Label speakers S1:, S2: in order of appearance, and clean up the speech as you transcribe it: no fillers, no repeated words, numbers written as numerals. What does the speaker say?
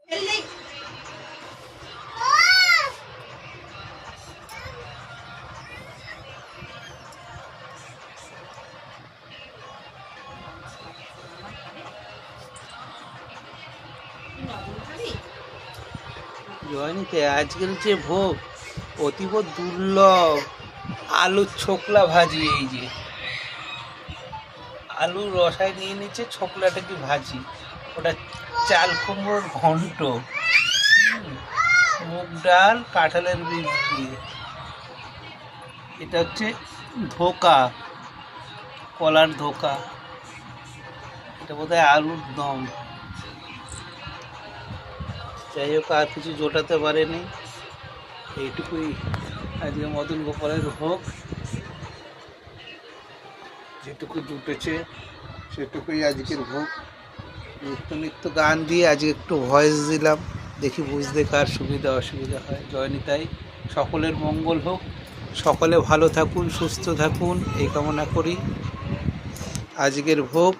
S1: জয়নীতে আজকের যে ভোগ অতীব দুর্লভ। আলুর ছোকলা ভাজি, এই যে আলুর রসায় নিয়ে নিচ্ছে, ছোকলাটাকে ভাজি। ওটা চাল কুমড়োর ঘন্ট, মুগ ডাল, কাঁঠালের বীজ দিয়ে। এটা হচ্ছে ধোকা, কলার ধোকা। এটা বোধহয় আলুর দম। যাই হোক, আর কিছু জোটাতে পারেনি। এইটুকুই আজকে মদন গোপালের ভোগ। যেটুকু জুটেছে সেটুকুই আজকের ভোগ। নিত্য নিত্য গান দিয়ে আজকে একটু ভয়েস দিলাম, দেখি বুঝতে কার সুবিধা অসুবিধা হয়। জয়নিতাই, সকলের মঙ্গল হোক, সকলে ভালো থাকুন, সুস্থ থাকুন, এই কামনা করি। আজকের ভোগ